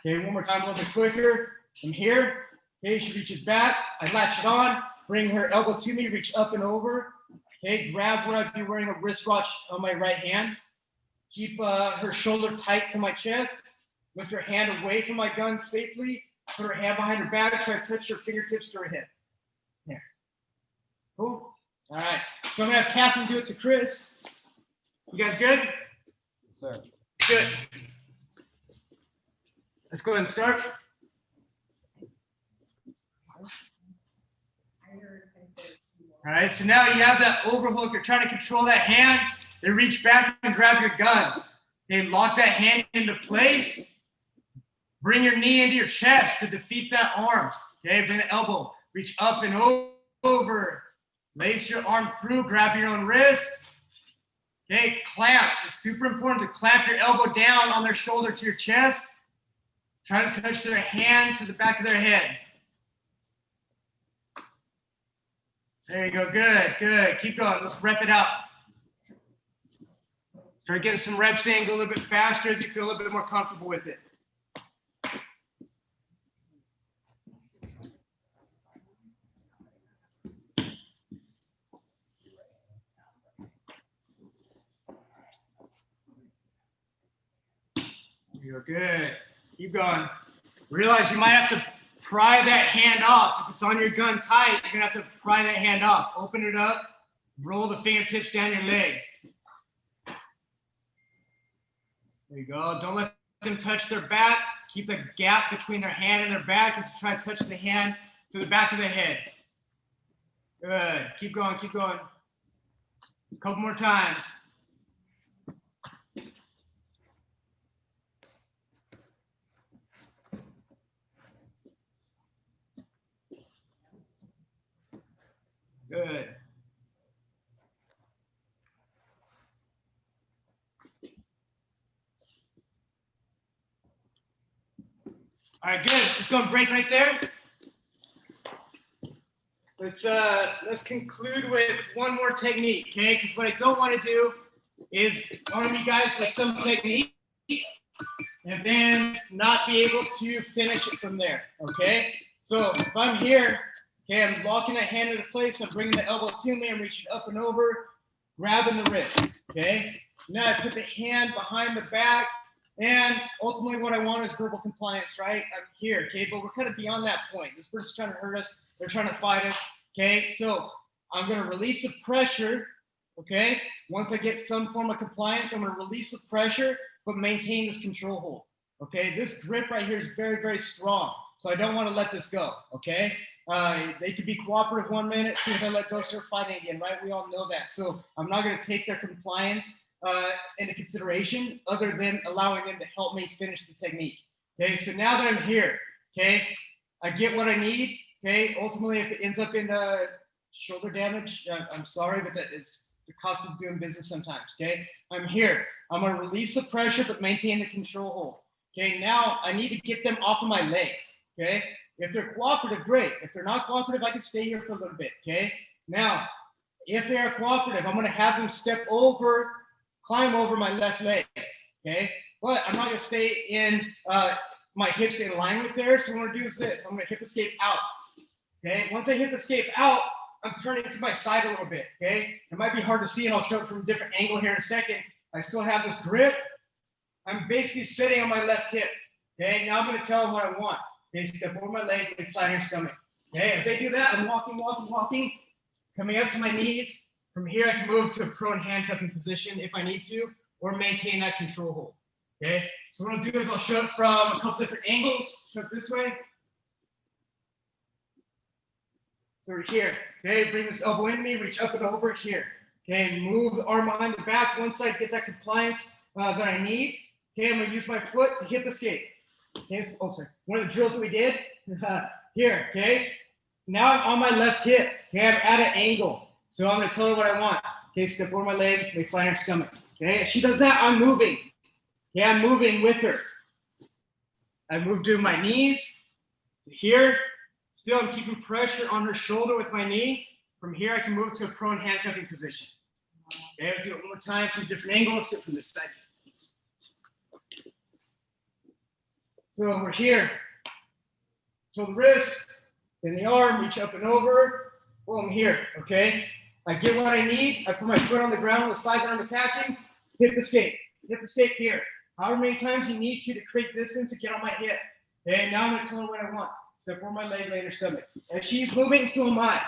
Okay, one more time, a little bit quicker. I'm here. Okay, she reaches back. I latch it on, bring her elbow to me, reach up and over. Okay, grab what I'd be wearing a wristwatch on my right hand. Keep her shoulder tight to my chest. Lift her hand away from my gun safely. Put her hand behind her back. Try to touch her fingertips to her hip. There. Cool. All right. So I'm going to have Catherine do it to Chris. You guys good? Yes, sir. Good. Let's go ahead and start. All right, so now you have that overhook. You're trying to control that hand. Then reach back and grab your gun. Okay, lock that hand into place. Bring your knee into your chest to defeat that arm. Okay, bring the elbow. Reach up and over. Lace your arm through. Grab your own wrist. Okay, clamp. It's super important to clamp your elbow down on their shoulder to your chest. Try to touch their hand to the back of their head. There you go. Good, good. Keep going. Let's rep it up. Start getting some reps in. Go a little bit faster as you feel a little bit more comfortable with it. There you go. Good. Keep going. Realize you might have to pry that hand off. If it's on your gun tight, you're going to have to pry that hand off. Open it up. Roll the fingertips down your leg. There you go. Don't let them touch their back. Keep the gap between their hand and their back as you try to touch the hand to the back of the head. Good. Keep going. Keep going. A couple more times. Good. All right, good. Let's go and break right there. Let's conclude with one more technique, okay? Because what I don't want to do is arm you guys with some technique and then not be able to finish it from there, okay? So if I'm here, okay, I'm locking that hand into place. I'm bringing the elbow to me. I'm reaching up and over, grabbing the wrist, okay? Now I put the hand behind the back, and ultimately what I want is verbal compliance, right? I'm here, okay? But we're kind of beyond that point. This person's trying to hurt us. They're trying to fight us, okay? So I'm going to release the pressure, okay? Once I get some form of compliance, I'm going to release the pressure, but maintain this control hold, okay? This grip right here is very, very strong. So I don't want to let this go, okay? They could be cooperative 1 minute. As soon as I let go, start fighting again, right? We all know that. So I'm not going to take their compliance into consideration other than allowing them to help me finish the technique. Okay, so now that I'm here, okay, I get what I need. Okay, ultimately, if it ends up in shoulder damage, I'm sorry, but that is the cost of doing business sometimes. Okay, I'm here. I'm going to release the pressure, but maintain the control hold. Okay, now I need to get them off of my legs. Okay, if they're cooperative, great. If they're not cooperative, I can stay here for a little bit. Okay, now if they are cooperative, I'm going to have them step over, climb over my left leg. Okay, but I'm not going to stay in my hips in line with theirs. So what I'm going to do is this. I'm going to hip escape out. Okay, once I hip escape out, I'm turning to my side a little bit. Okay, it might be hard to see, and I'll show it from a different angle here in a second. I still have this grip. I'm basically sitting on my left hip. Okay, now I'm going to tell them what I want. Okay, step over my leg and flat your stomach. Okay, as I do that, I'm walking, coming up to my knees. From here, I can move to a prone handcuffing position if I need to, or maintain that control hold. Okay, so what I'll do is I'll show it from a couple different angles. Show it this way. So we're here. Okay, bring this elbow into me, reach up and over here. Okay, move the arm behind the back. Once I get that compliance that I need, okay, I'm going to use my foot to hip escape. Okay, so, oh, sorry. One of the drills that we did here, okay? Now I'm on my left hip, okay? I'm at an angle. So I'm going to tell her what I want. Okay, step over my leg, lay flat on her stomach. Okay, if she does that, I'm moving. Okay, I'm moving with her. I move to my knees, to here. Still, I'm keeping pressure on her shoulder with my knee. From here, I can move to a prone handcuffing position. Okay, I'll do it one more time from different angles. Do it from this side. So we're here. So the wrist, then the arm, reach up and over. Boom, here, okay? I get what I need. I put my foot on the ground on the side that I'm attacking. Hip escape here. however many times you need to create distance to get on my hip. Okay, now I'm going to tell her what I want. Step over my leg, lay in her stomach. As she's moving, so am I.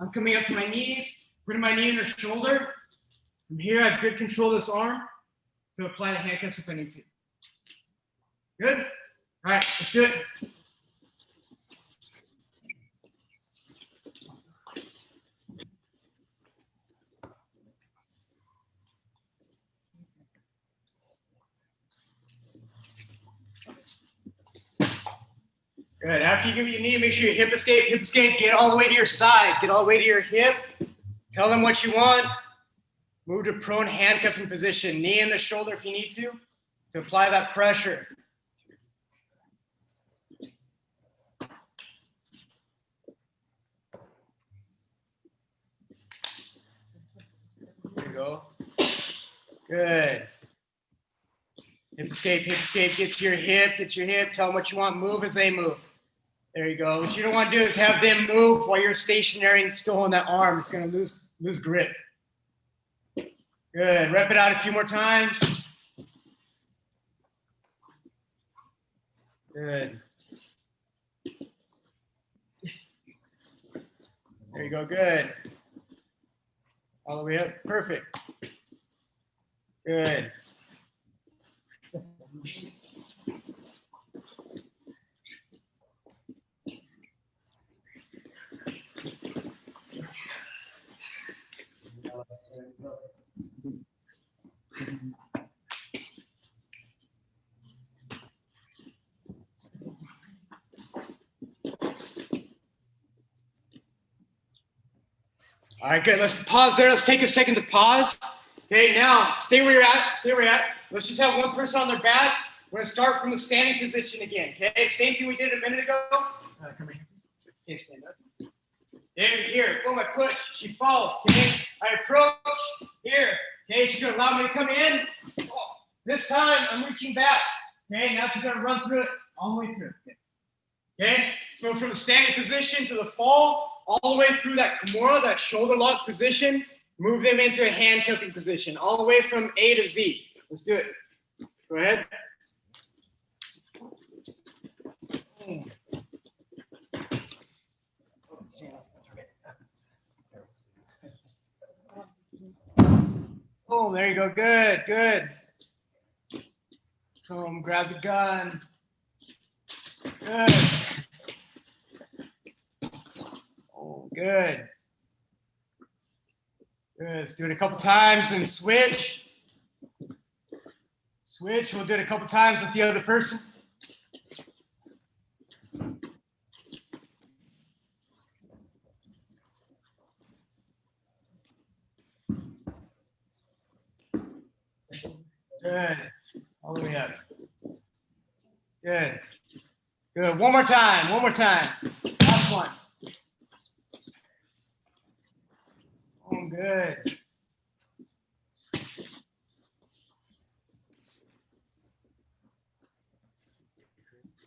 I'm coming up to my knees, putting my knee in her shoulder. From here, I have good control of this arm to apply the handcuffs if I need to. Good? All right, let's do it. Good. After you give your knee, make sure you hip escape, get all the way to your side, get all the way to your hip. Tell them what you want. Move to prone handcuffing position. Knee in the shoulder if you need to apply that pressure. There you go. Good. Hip escape, get to your hip, tell them what you want, move as they move. There you go. What you don't want to do is have them move while you're stationary and still on that arm. It's going to lose grip. Good. Rep it out a few more times. Good. There you go. Good. All the way up. Perfect. Good. All right, good. Let's pause there. Let's take a second to pause. Okay, now stay where you're at. Let's just have one person on their back. We're going to start from the standing position again. Okay, same thing we did a minute ago. Come here. Okay, stand up. Here, boom, I push. She falls. Okay, I approach. Here. Okay, she's going to allow me to come in. This time, I'm reaching back. Okay, now she's going to run through it all the way through. Okay, so from the standing position to the fall, all the way through that Kimura, that shoulder lock position, move them into a handcuffing position, all the way from A to Z. Let's do it. Go ahead. Oh, there you go. Good, good. Boom, grab the gun. Good. Oh, good. Good. Let's do it a couple times and switch. Switch. We'll do it a couple times with the other person. Good. All the way up. Good. Good. One more time. One more time. Last one. Oh, good.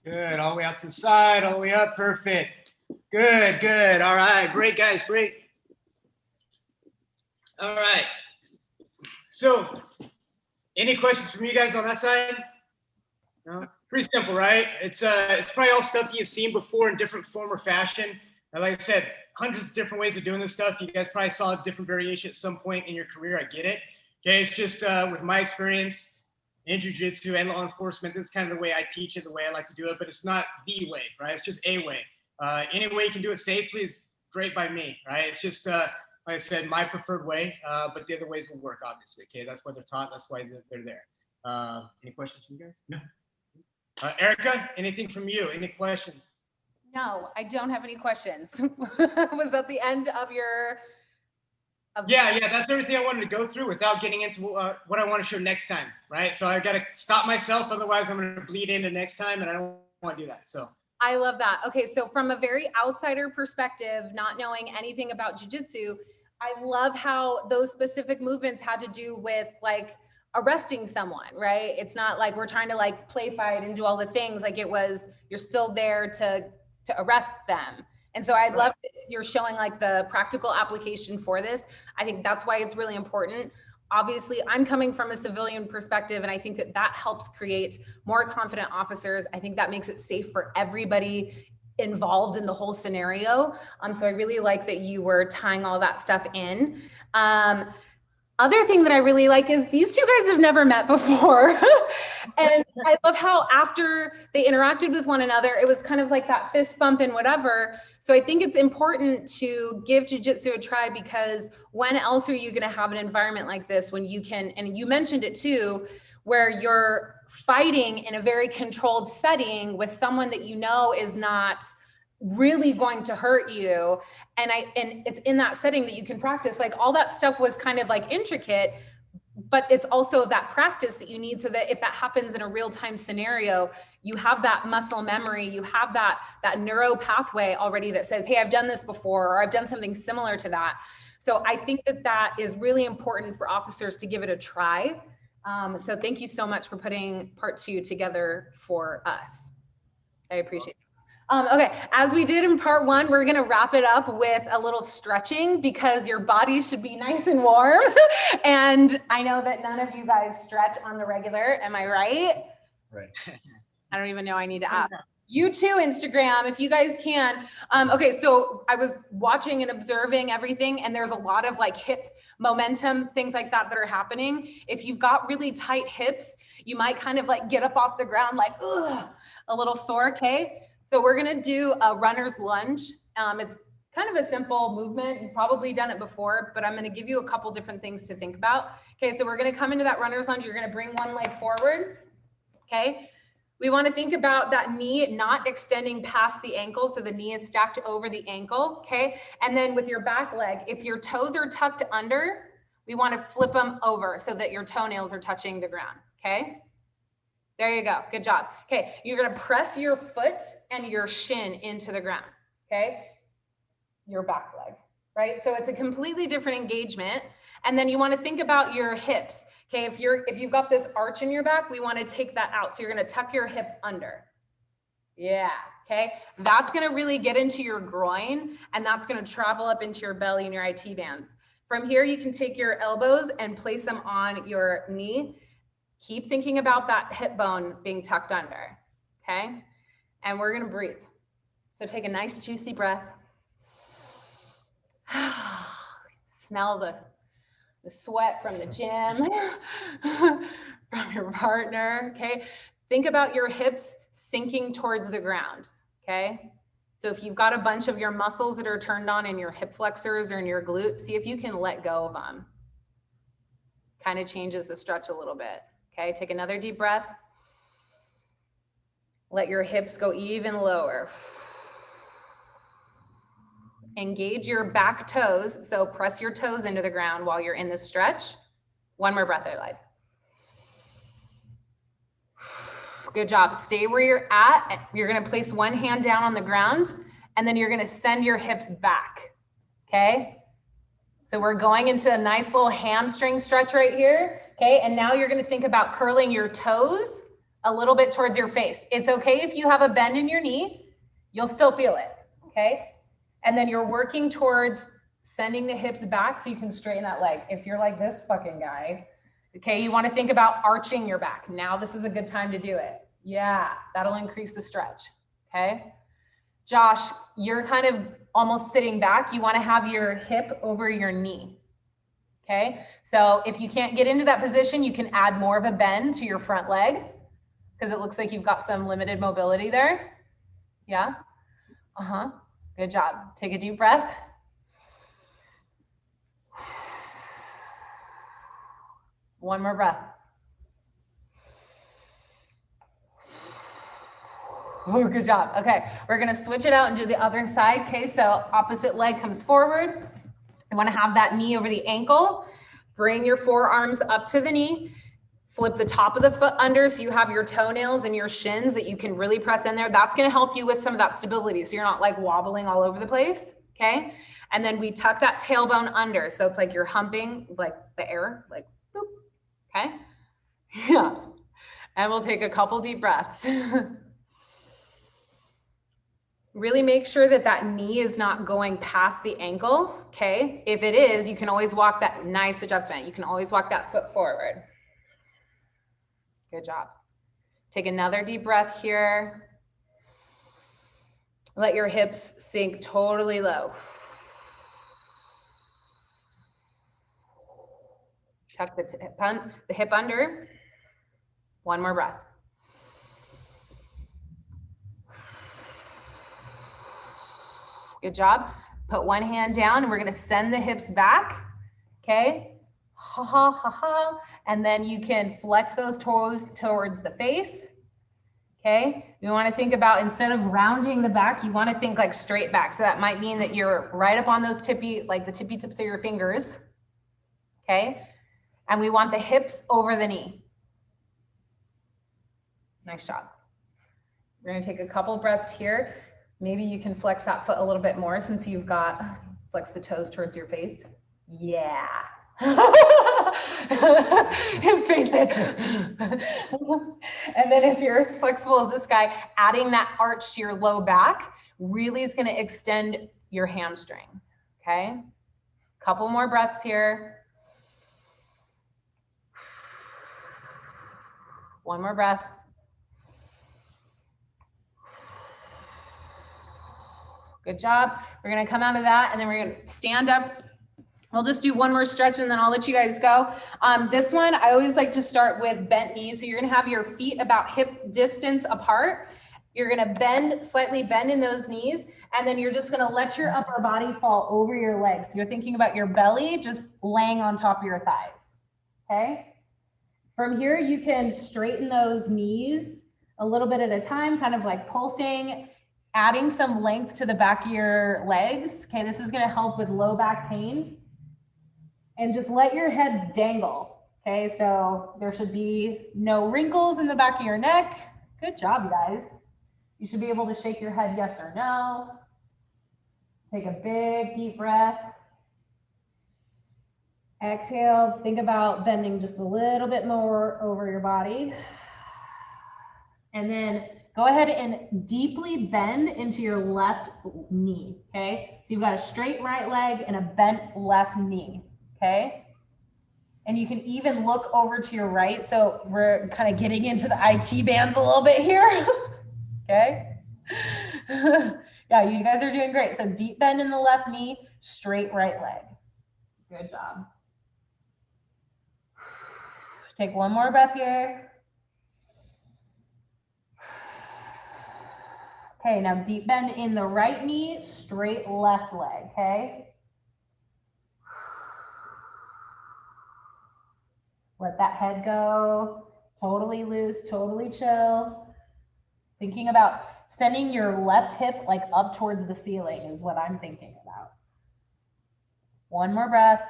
Good. All the way out to the side. All the way up. Perfect. Good. Good. All right. Great, guys. Great. All right. So, any questions from you guys on that side? No? Pretty simple, right? It's probably all stuff you've seen before in different form or fashion. And like I said, hundreds of different ways of doing this stuff. You guys probably saw a different variation at some point in your career. I get it. Okay, it's just with my experience in jiu-jitsu and law enforcement, that's kind of the way I teach it, the way I like to do it. But it's not the way, right? It's just a way. Any way you can do it safely is great by me, right? It's just like I said, my preferred way, but the other ways will work, obviously. Okay, that's why they're taught. That's why they're there. Any questions from you guys? No. Erica, anything from you? Any questions? No, I don't have any questions. Was that the end of your? Yeah, that's everything I wanted to go through without getting into what I want to show next time, right? So I've got to stop myself, otherwise I'm going to bleed into next time, and I don't want to do that. So. I love that. Okay, so from a very outsider perspective, not knowing anything about jiu-jitsu, I love how those specific movements had to do with like arresting someone, right? It's not like we're trying to like play fight and do all the things. Like it was, you're still there to arrest them. And so I love that you're showing like the practical application for this. I think that's why it's really important. Obviously, I'm coming from a civilian perspective, and I think that that helps create more confident officers. I think that makes it safe for everybody involved in the whole scenario. So I really like that you were tying all that stuff in. Other thing that I really like is these two guys have never met before. And I love how after they interacted with one another, it was kind of like that fist bump and whatever. So I think it's important to give jiu-jitsu a try, because when else are you going to have an environment like this when you can, and you mentioned it too, where you're fighting in a very controlled setting with someone that you know is not really going to hurt you. And it's in that setting that you can practice. Like all that stuff was kind of like intricate, but it's also that practice that you need, so that if that happens in a real-time scenario, you have that muscle memory, you have that neuro pathway already that says, hey, I've done this before, or I've done something similar to that. So I think that that is really important for officers to give it a try. So thank you so much for putting part 2 together for us. I appreciate it. Okay, as we did in part 1, we're gonna wrap it up with a little stretching, because your body should be nice and warm. And I know that none of you guys stretch on the regular, am I right? Right. I don't even know, I need to ask. You too, Instagram, if you guys can. Okay, so I was watching and observing everything, and there's a lot of like hip momentum, things like that that are happening. If you've got really tight hips, you might kind of like get up off the ground like, ugh, a little sore, okay? So we're gonna do a runner's lunge. It's kind of a simple movement. You've probably done it before, but I'm gonna give you a couple different things to think about. Okay, so we're gonna come into that runner's lunge. You're gonna bring one leg forward, okay? We wanna think about that knee not extending past the ankle, so the knee is stacked over the ankle, okay? And then with your back leg, if your toes are tucked under, we wanna flip them over so that your toenails are touching the ground, okay? There you go. Good job. Okay, you're going to press your foot and your shin into the ground, okay? Your back leg, right? So it's a completely different engagement. And then you want to think about your hips. Okay, if you've got this arch in your back, we want to take that out. So you're going to tuck your hip under. Yeah, okay? That's going to really get into your groin, and that's going to travel up into your belly and your IT bands. From here, you can take your elbows and place them on your knee. Keep thinking about that hip bone being tucked under, okay? And we're gonna breathe. So take a nice juicy breath. Smell the sweat from the gym, from your partner, okay? Think about your hips sinking towards the ground, okay? So if you've got a bunch of your muscles that are turned on in your hip flexors or in your glutes, see if you can let go of them. Kind of changes the stretch a little bit. Okay, take another deep breath. Let your hips go even lower. Engage your back toes. So press your toes into the ground while you're in this stretch. One more breath, Adelaide. Good job. Stay where you're at. You're going to place one hand down on the ground, and then you're going to send your hips back. Okay? So we're going into a nice little hamstring stretch right here. Okay, and now you're gonna think about curling your toes a little bit towards your face. It's okay if you have a bend in your knee, you'll still feel it, okay? And then you're working towards sending the hips back so you can straighten that leg. If you're like this fucking guy, okay, you wanna think about arching your back. Now this is a good time to do it. Yeah, that'll increase the stretch, okay? Josh, you're kind of almost sitting back. You wanna have your hip over your knee. Okay, so if you can't get into that position, you can add more of a bend to your front leg, because it looks like you've got some limited mobility there. Yeah, good job. Take a deep breath. One more breath. Oh, good job. Okay, we're gonna switch it out and do the other side. Okay, so opposite leg comes forward. You want to have that knee over the ankle. Bring your forearms up to the knee. Flip the top of the foot under so you have your toenails and your shins that you can really press in there. That's going to help you with some of that stability, so you're not like wobbling all over the place, okay? And then we tuck that tailbone under, so it's like you're humping like the air, like boop, okay? Yeah. And we'll take a couple deep breaths. Really make sure that that knee is not going past the ankle, okay? If it is, you can always walk that, nice adjustment. You can always walk that foot forward. Good job. Take another deep breath here. Let your hips sink totally low. Tuck the hip under. One more breath. Good job. Put one hand down and we're going to send the hips back. Okay. Ha ha ha ha. And then you can flex those toes towards the face. Okay. You want to think about, instead of rounding the back, you want to think like straight back. So that might mean that you're right up on those tippy, like the tippy tips of your fingers. Okay. And we want the hips over the knee. Nice job. We're going to take a couple breaths here. Maybe you can flex that foot a little bit more since you've got, flex the toes towards your face. Yeah. His face said. And then if you're as flexible as this guy, adding that arch to your low back really is going to extend your hamstring. Okay. Couple more breaths here. One more breath. Good job. We're going to come out of that and then we're going to stand up. We'll just do one more stretch and then I'll let you guys go. This one, I always like to start with bent knees. So you're going to have your feet about hip distance apart. You're going to slightly bend in those knees. And then you're just going to let your upper body fall over your legs. So you're thinking about your belly just laying on top of your thighs. Okay. From here, you can straighten those knees a little bit at a time, kind of like pulsing, adding some length to the back of your legs. Okay, this is gonna help with low back pain. And just let your head dangle. Okay, so there should be no wrinkles in the back of your neck. Good job, you guys. You should be able to shake your head yes or no. Take a big deep breath. Exhale, think about bending just a little bit more over your body. And then go ahead and deeply bend into your left knee, okay? So you've got a straight right leg and a bent left knee, okay? And you can even look over to your right. So we're kind of getting into the IT bands a little bit here, okay? Yeah, you guys are doing great. So deep bend in the left knee, straight right leg. Good job. Take one more breath here. Okay, now deep bend in the right knee, straight left leg, okay? Let that head go, totally loose, totally chill. Thinking about sending your left hip like up towards the ceiling is what I'm thinking about. One more breath.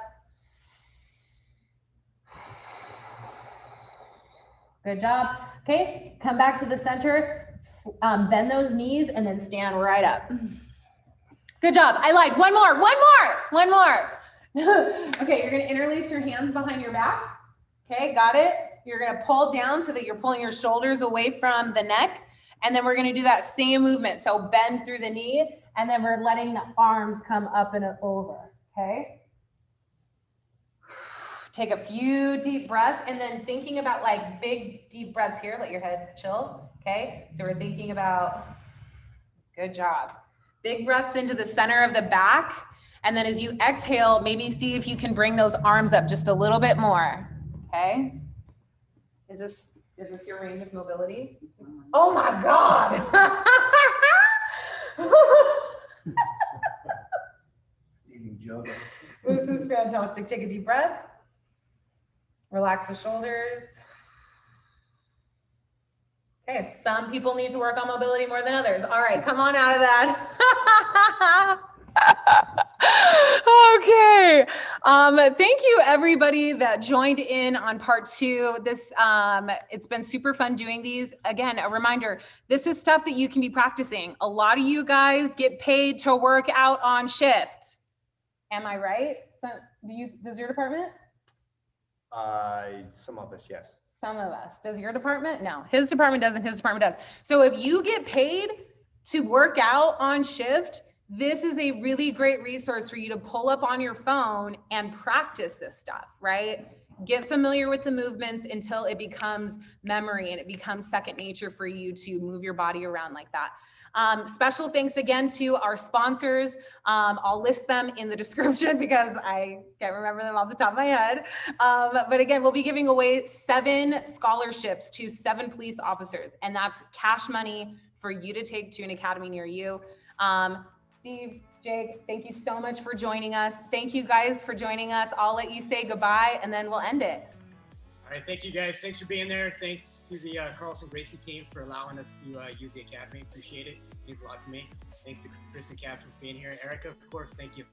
Good job. Okay, come back to the center, bend those knees and then stand right up. Good job. I lied. One more. Okay, you're gonna interlace your hands behind your back. Okay, got it? You're gonna pull down so that you're pulling your shoulders away from the neck. And then we're gonna do that same movement. So bend through the knee and then we're letting the arms come up and over, okay? Take a few deep breaths and then thinking about like big deep breaths here. Let your head chill, okay? So we're thinking about, good job. Big breaths into the center of the back. And then as you exhale, maybe see if you can bring those arms up just a little bit more, okay? Is this your range of mobilities? Oh my God. This is fantastic. Take a deep breath. Relax the shoulders. Okay, some people need to work on mobility more than others. All right, come on out of that. Okay. Thank you everybody that joined in on part 2. This, it's been super fun doing these. Again, a reminder, this is stuff that you can be practicing. A lot of you guys get paid to work out on shift. Am I right? So, does your department? Some of us, yes. Some of us. Does your department? No, his department doesn't. His department does. So if you get paid, to work out on shift, this is a really great resource for you to pull up on your phone and practice this stuff, right? Get familiar with the movements until it becomes memory and it becomes second nature for you to move your body around like that. Special thanks again to our sponsors. I'll list them in the description because I can't remember them off the top of my head. But again, we'll be giving away 7 scholarships to 7 police officers, and that's cash money for you to take to an academy near you. Steve, Jake, thank you so much for joining us. Thank you guys for joining us. I'll let you say goodbye and then we'll end it. All right, thank you guys. Thanks for being there. Thanks to the Carlson Racing team for allowing us to use the academy. Appreciate it. It means a lot to me. Thanks to Chris and Cap for being here. Erica, of course, thank you.